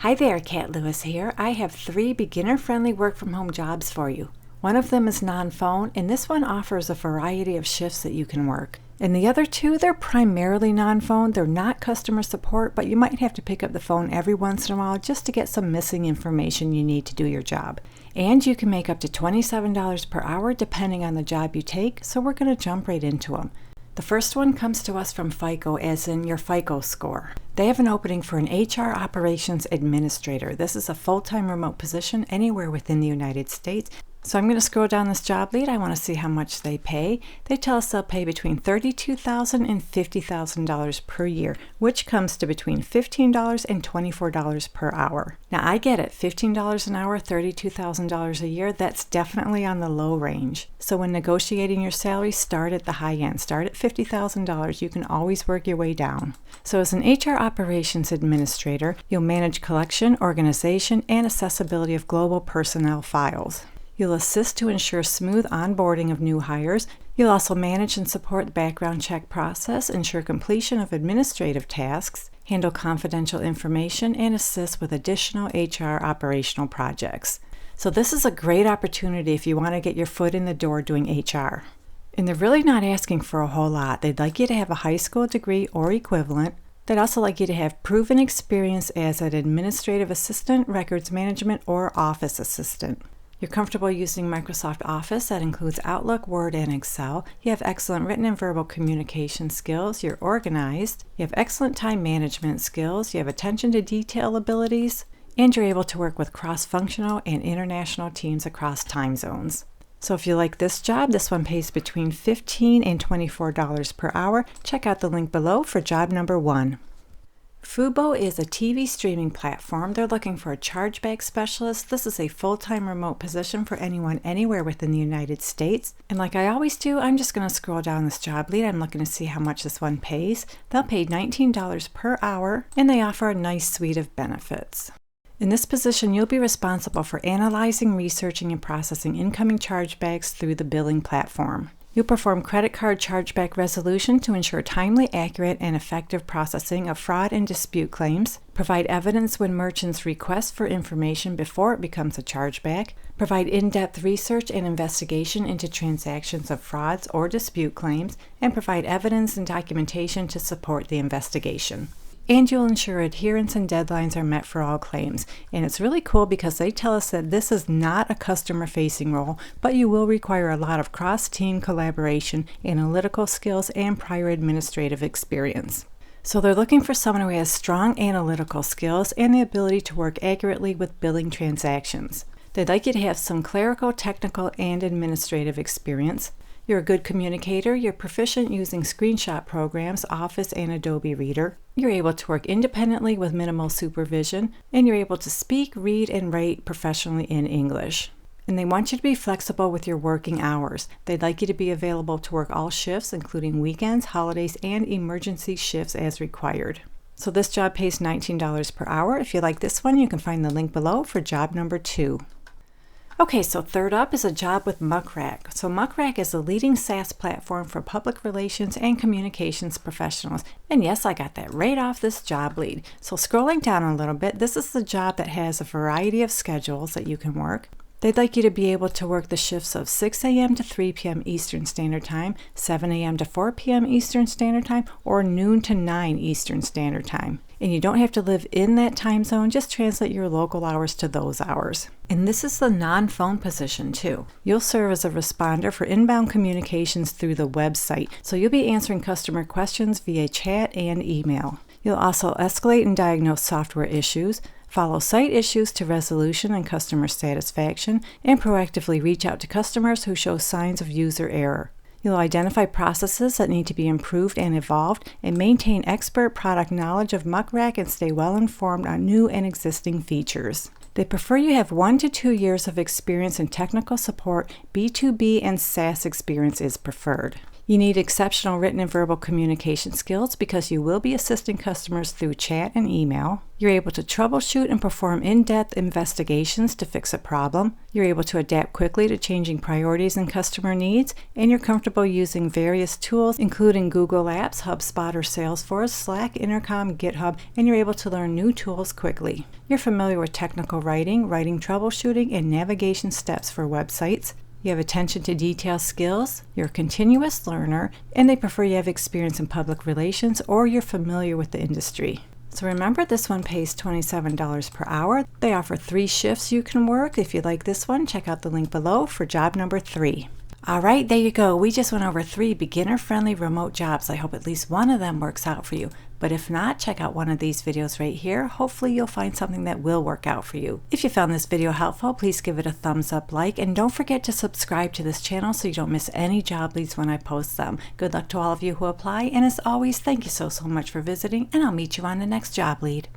Hi there, Kat Lewis here. I have 3 beginner-friendly work-from-home jobs for you. One of them is non-phone, and this one offers a variety of shifts that you can work. And the other 2, they're primarily non-phone. They're not customer support, but you might have to pick up the phone every once in a while just to get some missing information you need to do your job. And you can make up to $27 per hour depending on the job you take, so we're going to jump right into them. The first one comes to us from FICO, as in your FICO score. They have an opening for an HR operations administrator. This is a full-time remote position anywhere within the United States. So I'm going to scroll down this job lead. I want to see how much they pay. They tell us they'll pay between $32,000 and $50,000 per year, which comes to between $15 and $24 per hour. Now I get it, $15 an hour, $32,000 a year, that's definitely on the low range. So when negotiating your salary, start at the high end. Start at $50,000. You can always work your way down. So as an HR operations administrator, you'll manage collection, organization, and accessibility of global personnel files. You'll assist to ensure smooth onboarding of new hires. You'll also manage and support the background check process, ensure completion of administrative tasks, handle confidential information, and assist with additional HR operational projects. So this is a great opportunity if you want to get your foot in the door doing HR. And they're really not asking for a whole lot. They'd like you to have a high school degree or equivalent. They'd also like you to have proven experience as an administrative assistant, records management, or office assistant. You're comfortable using Microsoft Office. That includes Outlook, Word, and Excel. You have excellent written and verbal communication skills. You're organized. You have excellent time management skills. You have attention to detail abilities. And you're able to work with cross-functional and international teams across time zones. So if you like this job, this one pays between $15 and $24 per hour. Check out the link below for job number 1. Fubo is a TV streaming platform. They're looking for a chargeback specialist. This is a full-time remote position for anyone anywhere within the United States. And like I always do, I'm just going to scroll down this job lead. I'm looking to see how much this one pays. They'll pay $19 per hour, and they offer a nice suite of benefits. In this position, you'll be responsible for analyzing, researching, and processing incoming chargebacks through the billing platform. You'll perform credit card chargeback resolution to ensure timely, accurate, and effective processing of fraud and dispute claims, provide evidence when merchants request for information before it becomes a chargeback, provide in-depth research and investigation into transactions of frauds or dispute claims, and provide evidence and documentation to support the investigation. And you'll ensure adherence and deadlines are met for all claims. And it's really cool because they tell us that this is not a customer-facing role, but you will require a lot of cross-team collaboration, analytical skills, and prior administrative experience. So they're looking for someone who has strong analytical skills and the ability to work accurately with billing transactions. They'd like you to have some clerical, technical, and administrative experience. You're a good communicator, you're proficient using screenshot programs, Office and Adobe Reader. You're able to work independently with minimal supervision, and you're able to speak, read, and write professionally in English. And they want you to be flexible with your working hours. They'd like you to be available to work all shifts, including weekends, holidays, and emergency shifts as required. So this job pays $19 per hour. If you like this one, you can find the link below for job number 2. Okay, so third up is a job with Muckrack. So Muckrack is a leading SaaS platform for public relations and communications professionals. And yes, I got that right off this job lead. So scrolling down a little bit, this is the job that has a variety of schedules that you can work. They'd like you to be able to work the shifts of 6 a.m. to 3 p.m. Eastern Standard Time, 7 a.m. to 4 p.m. Eastern Standard Time, or noon to 9 Eastern Standard Time. And you don't have to live in that time zone, just translate your local hours to those hours. And this is the non-phone position too. You'll serve as a responder for inbound communications through the website, so you'll be answering customer questions via chat and email. You'll also escalate and diagnose software issues, follow site issues to resolution and customer satisfaction, and proactively reach out to customers who show signs of user error. You'll identify processes that need to be improved and evolved, and maintain expert product knowledge of Muckrack and stay well informed on new and existing features. They prefer you have 1 to 2 years of experience in technical support. B2B and SaaS experience is preferred. You need exceptional written and verbal communication skills because you will be assisting customers through chat and email. You're able to troubleshoot and perform in-depth investigations to fix a problem. You're able to adapt quickly to changing priorities and customer needs, and you're comfortable using various tools, including Google Apps, HubSpot or Salesforce, Slack, Intercom, GitHub, and you're able to learn new tools quickly. You're familiar with technical writing troubleshooting, and navigation steps for websites. You have attention to detail skills, you're a continuous learner, and they prefer you have experience in public relations or you're familiar with the industry. So remember, this one pays $27 per hour. They offer 3 shifts you can work. If you like this one, check out the link below for job number 3. All right, there you go. We just went over 3 beginner-friendly remote jobs. I hope at least one of them works out for you. But if not, check out one of these videos right here. Hopefully you'll find something that will work out for you. If you found this video helpful, please give it a thumbs up, like, and don't forget to subscribe to this channel so you don't miss any job leads when I post them. Good luck to all of you who apply, and as always, thank you so much for visiting, and I'll meet you on the next job lead.